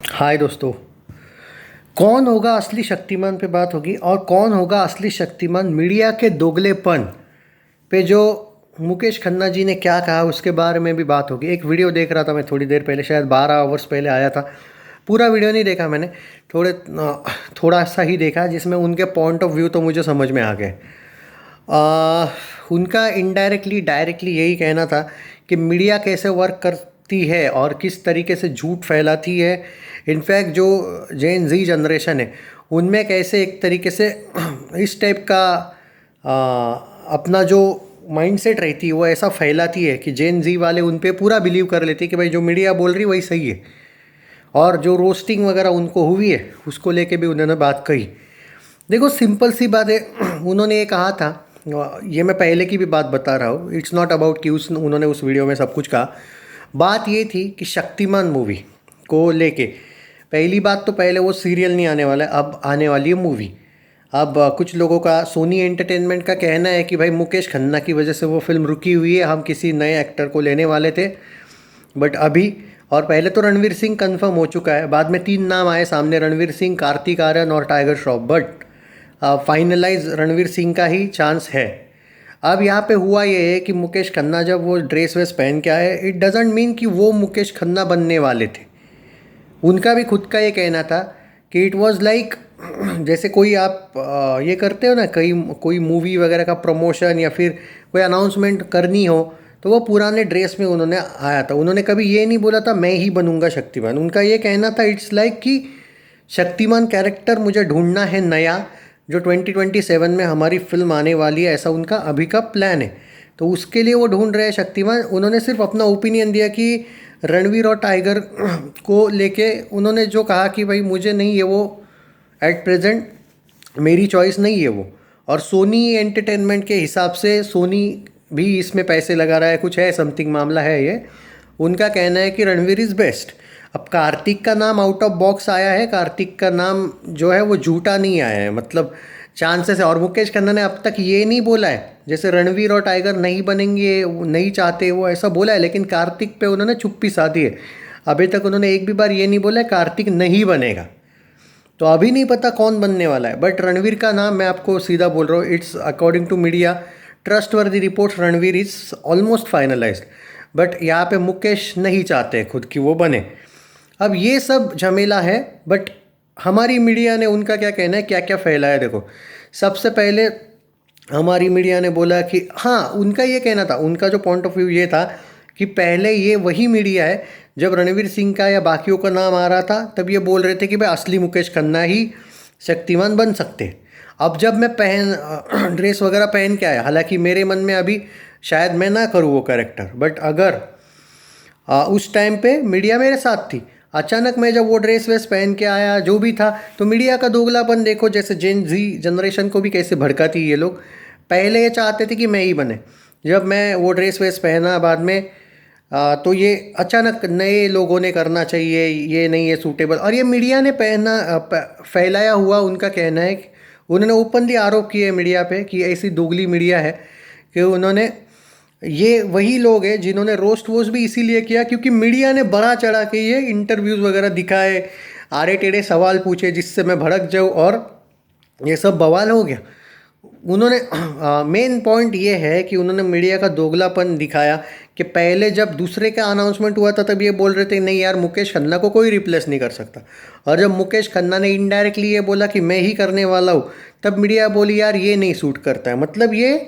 हाय दोस्तों। कौन होगा असली शक्तिमान पे बात होगी और कौन होगा असली शक्तिमान मीडिया के दोगलेपन पे। जो मुकेश खन्ना जी ने क्या कहा उसके बारे में भी बात होगी। एक वीडियो देख रहा था मैं थोड़ी देर पहले, शायद 12 आवर्स पहले आया था। पूरा वीडियो नहीं देखा मैंने, थोड़ा सा ही देखा जिसमें उनके पॉइंट ऑफ व्यू तो मुझे समझ में आ गए। आ, उनका इनडायरेक्टली डायरेक्टली यही कहना था कि मीडिया कैसे वर्क करती है और किस तरीके से झूठ फैलाती है। इनफैक्ट जो जेन जी जनरेशन है उनमें कैसे एक तरीके से इस टाइप का अपना जो माइंडसेट रहती है वो ऐसा फैलाती है कि जेन जी वाले उन पे पूरा बिलीव कर लेते हैं कि भाई जो मीडिया बोल रही है वही सही है। और जो रोस्टिंग वगैरह उनको हुई है उसको लेके भी उन्होंने बात कही। देखो सिंपल सी बात है, उन्होंने ये कहा था, ये मैं पहले की भी बात बता रहा हूँ, इट्स नॉट अबाउट कि उन्होंने उस वीडियो में सब कुछ कहा। बात ये थी कि शक्तिमान मूवी को लेके पहली बात तो पहले वो सीरियल नहीं आने वाला है, अब आने वाली है मूवी। अब कुछ लोगों का, सोनी एंटरटेनमेंट का कहना है कि भाई मुकेश खन्ना की वजह से वो फिल्म रुकी हुई है, हम किसी नए एक्टर को लेने वाले थे बट अभी, और पहले तो रणवीर सिंह कंफर्म हो चुका है, बाद में 3 नाम आए सामने, रणवीर सिंह, कार्तिक आर्यन और टाइगर श्रॉफ, बट फाइनलाइज रणवीर सिंह का ही चांस है। अब यहाँ पे हुआ ये है कि मुकेश खन्ना जब वो ड्रेस वेस पहन के आए, इट डजेंट मीन कि वो मुकेश खन्ना बनने वाले थे। उनका भी खुद का ये कहना था कि इट वाज लाइक जैसे कोई आप ये करते हो ना, कहीं कोई मूवी वगैरह का प्रमोशन या फिर कोई अनाउंसमेंट करनी हो तो वो पुराने ड्रेस में उन्होंने आया था। उन्होंने कभी ये नहीं बोला था मैं ही बनूंगा शक्तिमान। उनका ये कहना था इट्स लाइक कि शक्तिमान कैरेक्टर मुझे ढूंढना है नया, जो 2027 में हमारी फिल्म आने वाली है, ऐसा उनका अभी का प्लान है। तो उसके लिए वो ढूंढ रहे हैं शक्तिमान। उन्होंने सिर्फ अपना ओपिनियन दिया कि रणवीर और टाइगर को लेके उन्होंने जो कहा कि भाई मुझे नहीं है वो, एट प्रेजेंट मेरी चॉइस नहीं है वो। और सोनी एंटरटेनमेंट के हिसाब से सोनी भी इसमें पैसे लगा रहा है, कुछ है समथिंग मामला है ये। उनका कहना है कि रणवीर इज़ बेस्ट। अब कार्तिक का नाम आउट ऑफ बॉक्स आया है, कार्तिक का नाम जो है वो झूठा नहीं आया है, मतलब चांसेस है। और मुकेश खन्ना ने अब तक ये नहीं बोला है जैसे रणवीर और टाइगर नहीं बनेंगे, वो नहीं चाहते, वो ऐसा बोला है, लेकिन कार्तिक पे उन्होंने चुप्पी साधी है। अभी तक उन्होंने एक भी बार ये नहीं बोला है कार्तिक नहीं बनेगा। तो अभी नहीं पता कौन बनने वाला है, बट रणवीर का नाम मैं आपको सीधा बोल रहा हूँ, it's according to media trustworthy reports, Ranveer is almost finalised. But यहाँ पे मुकेश नहीं चाहते खुद कि वो बने। अब ये सब झमेला है, बट हमारी मीडिया ने उनका क्या कहना है, क्या क्या फैलाया। देखो सबसे पहले हमारी मीडिया ने बोला कि हाँ, उनका ये कहना था, उनका जो पॉइंट ऑफ व्यू ये था कि पहले ये वही मीडिया है जब रणवीर सिंह का या बाकियों का नाम आ रहा था तब ये बोल रहे थे कि भाई असली मुकेश खन्ना ही शक्तिमान बन सकते हैं। अब जब मैं ड्रेस वगैरह पहन के आया, हालांकि मेरे मन में अभी शायद मैं ना करूँ वो कैरेक्टर, बट अगर उस टाइम पे मीडिया मेरे साथ थी, अचानक मैं जब वो ड्रेस वेस पहन के आया जो भी था, तो मीडिया का दोगलापन देखो, जैसे जेन जी जनरेशन को भी कैसे भड़काती ये लोग। पहले ये चाहते थे कि मैं ही बने, जब मैं वो ड्रेस वेस पहना बाद में तो ये अचानक नए लोगों ने करना चाहिए, ये नहीं है सूटेबल। और ये मीडिया ने फैलाया हुआ उनका कहना है कि उन्होंने ओपनली आरोप किए मीडिया पे कि ऐसी दोगली मीडिया है कि उन्होंने, ये वही लोग हैं जिन्होंने रोस्ट वोस्ट भी इसीलिए किया क्योंकि मीडिया ने बड़ा चढ़ा के ये इंटरव्यूज़ वगैरह दिखाए, आड़े टेढ़े सवाल पूछे जिससे मैं भड़क जाऊँ, और ये सब बवाल हो गया। उन्होंने मेन पॉइंट ये है कि उन्होंने मीडिया का दोगलापन दिखाया कि पहले जब दूसरे का अनाउंसमेंट हुआ था तब ये बोल रहे थे नहीं यार मुकेश खन्ना को कोई रिप्लेस नहीं कर सकता, और जब मुकेश खन्ना ने इनडायरेक्टली ये बोला कि मैं ही करने वाला हूँ तब मीडिया बोली यार ये नहीं सूट करता है। मतलब ये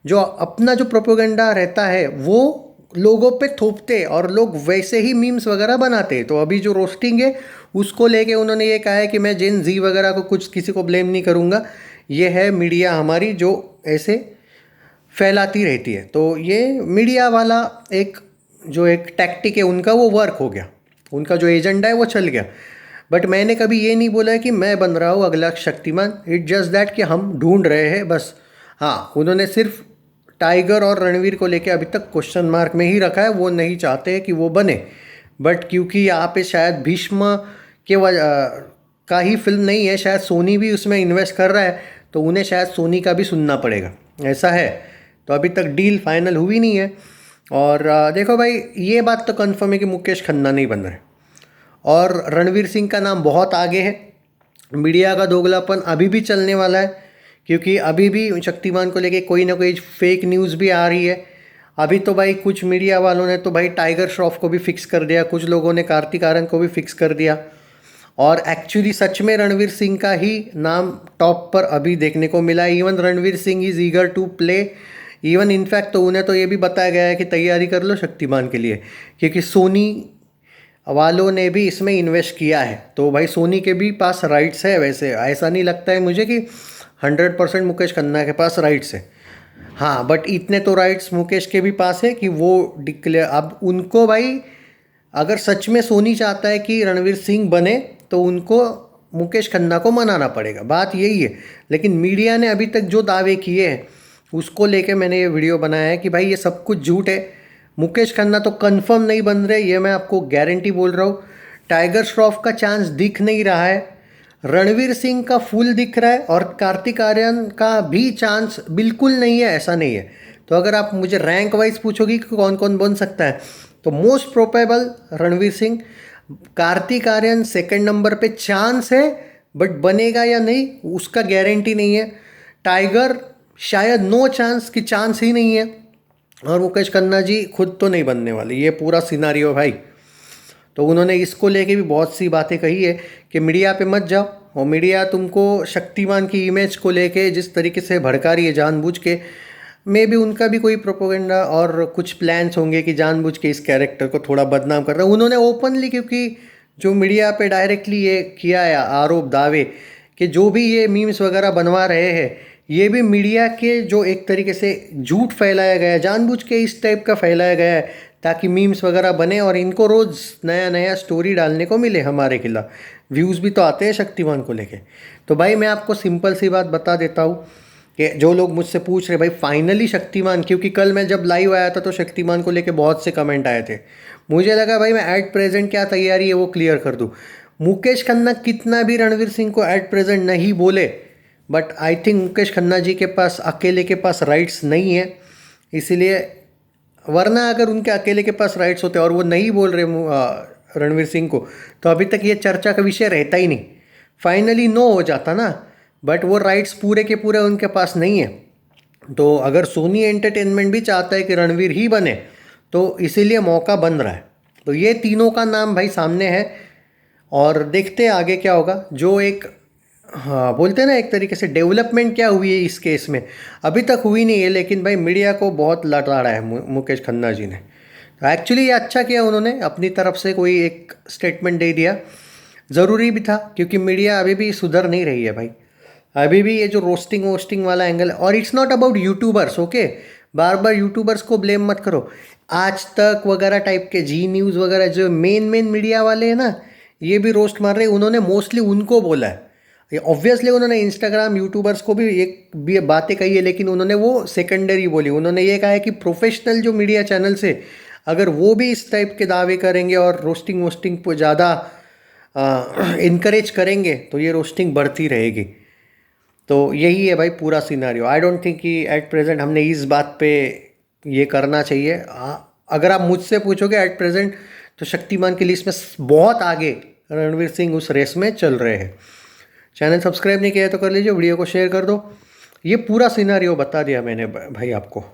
जो अपना जो प्रोपेगेंडा रहता है वो लोगों पे थोपते और लोग वैसे ही मीम्स वगैरह बनाते। तो अभी जो रोस्टिंग है उसको लेके उन्होंने ये कहा है कि मैं जेन जी वगैरह को कुछ किसी को ब्लेम नहीं करूँगा, ये है मीडिया हमारी जो ऐसे फैलाती रहती है। तो ये मीडिया वाला एक जो एक टैक्टिक है उनका वो वर्क हो गया, उनका जो एजेंडा है वो चल गया। बट मैंने कभी ये नहीं बोला है कि मैं बन रहा हूँ अगला शक्तिमान, इट जस्ट दैट कि हम ढूंढ रहे हैं बस। हाँ, उन्होंने सिर्फ टाइगर और रणवीर को लेके अभी तक क्वेश्चन मार्क में ही रखा है, वो नहीं चाहते कि वो बने। बट क्योंकि यहाँ पे शायद भीष्म के का ही फिल्म नहीं है, शायद सोनी भी उसमें इन्वेस्ट कर रहा है, तो उन्हें शायद सोनी का भी सुनना पड़ेगा, ऐसा है। तो अभी तक डील फाइनल हुई नहीं है। और देखो भाई, ये बात तो कंफर्म है कि मुकेश खन्ना नहीं बन रहे। और रणवीर सिंह का नाम बहुत आगे है। मीडिया का दोगलापन अभी भी चलने वाला है, क्योंकि अभी भी शक्तिमान को लेके कोई ना कोई फेक न्यूज़ भी आ रही है। अभी तो भाई कुछ मीडिया वालों ने तो भाई टाइगर श्रॉफ को भी फिक्स कर दिया, कुछ लोगों ने कार्तिक आर्यन को भी फिक्स कर दिया। और एक्चुअली सच में रणवीर सिंह का ही नाम टॉप पर अभी देखने को मिला है। Even Ranveer Singh is eager to play. Even in fact तो उन्हें तो ये भी बताया गया है कि तैयारी कर लो शक्तिमान के लिए, क्योंकि सोनी वालों ने भी इसमें इन्वेस्ट किया है। तो भाई सोनी के भी पास राइट्स है। वैसे ऐसा नहीं लगता है मुझे कि 100% मुकेश खन्ना के पास राइट्स है। हाँ, बट इतने तो राइट्स मुकेश के भी पास है कि वो डिक्लेयर, अब उनको भाई अगर सच में सोनी चाहता है कि रणवीर सिंह बने तो उनको मुकेश खन्ना को मनाना पड़ेगा, बात यही है। लेकिन मीडिया ने अभी तक जो दावे किए हैं उसको लेके मैंने ये वीडियो बनाया है कि भाई ये सब कुछ झूठ है। मुकेश खन्ना तो कंफर्म नहीं बन रहे, ये मैं आपको गारंटी बोल रहा हूँ। टाइगर श्रॉफ का चांस दिख नहीं रहा है, रणवीर सिंह का फुल दिख रहा है, और कार्तिक आर्यन का भी चांस बिल्कुल नहीं है, ऐसा नहीं है। तो अगर आप मुझे रैंक वाइज पूछोगी कि कौन कौन बन सकता है, तो most probable Ranveer Singh. Kartik Aaryan second number पे चांस है, बट बनेगा या नहीं उसका गारंटी नहीं है। टाइगर शायद नो चांस की चांस ही नहीं है। और मुकेश खन्ना जी खुद तो नहीं बनने वाले, ये पूरा सिनारियो भाई। तो उन्होंने इसको लेके भी बहुत सी बातें कही है कि मीडिया पे मत जाओ, और मीडिया तुमको शक्तिमान की इमेज को लेके जिस तरीके से भड़का रही है जानबूझ के, मे भी उनका भी कोई प्रोपोगंडा और कुछ प्लान्स होंगे कि जानबूझ के इस कैरेक्टर को थोड़ा बदनाम कर रहे हैं। उन्होंने ओपनली, क्योंकि जो मीडिया पे डायरेक्टली ये किया है आरोप दावे कि जो भी ये मीम्स वगैरह बनवा रहे हैं, ये भी मीडिया के जो एक तरीके से झूठ फैलाया गया है, जानबूझ के इस टाइप का फैलाया गया है ताकि मीम्स वगैरह बने और इनको रोज़ नया नया स्टोरी डालने को मिले हमारे खिलाफ। व्यूज़ भी तो आते हैं शक्तिमान को लेके। तो भाई मैं आपको सिंपल सी बात बता देता हूँ कि जो लोग मुझसे पूछ रहे भाई फाइनली शक्तिमान, क्योंकि कल मैं जब लाइव आया था तो शक्तिमान को लेके बहुत से कमेंट आए थे, मुझे लगा भाई मैं एट प्रेजेंट क्या तैयारी है वो क्लियर कर दूँ। मुकेश खन्ना कितना भी रणवीर सिंह को एट प्रेजेंट नहीं बोले, but I think Mukesh Khanna ji के पास अकेले के पास राइट्स नहीं है, इसीलिए। वरना अगर उनके अकेले के पास राइट्स होते और वो नहीं बोल रहे रणवीर सिंह को, तो अभी तक ये चर्चा का विषय रहता ही नहीं, फाइनली नो हो जाता ना। बट वो राइट्स पूरे के पूरे उनके पास नहीं है। तो अगर सोनी एंटरटेनमेंट भी चाहता है कि रणवीर ही बने, तो इसीलिए मौका बन रहा है। तो ये तीनों का नाम भाई सामने है, और देखते हैं आगे क्या होगा। जो एक, हाँ बोलते हैं ना एक तरीके से डेवलपमेंट क्या हुई है इस केस में, अभी तक हुई नहीं है, लेकिन भाई मीडिया को बहुत लताड़ा है मुकेश खन्ना जी ने। तो एक्चुअली ये अच्छा किया उन्होंने, अपनी तरफ से कोई एक स्टेटमेंट दे दिया, ज़रूरी भी था, क्योंकि मीडिया अभी भी सुधर नहीं रही है भाई। अभी भी ये जो रोस्टिंग वोस्टिंग वाला एंगल है, और it's not about YouTubers, okay, bar bar YouTubers को ब्लेम मत करो। आज तक वगैरह टाइप के, जी न्यूज़ वगैरह, जो मेन मीडिया वाले हैं ना, ये भी रोस्ट मार रहे हैं। उन्होंने मोस्टली उनको बोला है, ऑब्वियसली उन्होंने इंस्टाग्राम यूट्यूबर्स को भी एक भी बातें कही है, लेकिन उन्होंने वो सेकेंडरी बोली। उन्होंने ये कहा है कि प्रोफेशनल जो मीडिया चैनल से अगर वो भी इस टाइप के दावे करेंगे और रोस्टिंग वोस्टिंग को ज़्यादा इनकरेज करेंगे, तो ये रोस्टिंग बढ़ती रहेगी। तो यही है भाई पूरा सिनारियो। आई डोंट थिंक कि एट प्रेजेंट हमने इस बात पे ये करना चाहिए। अगर आप मुझसे पूछोगे एट प्रेजेंट, तो शक्तिमान की लिस्ट में बहुत आगे रणवीर सिंह उस रेस में चल रहे हैं। चैनल सब्सक्राइब नहीं किया है तो कर लीजिए, वीडियो को शेयर कर दो। ये पूरा सिनारियो बता दिया मैंने भाई आपको।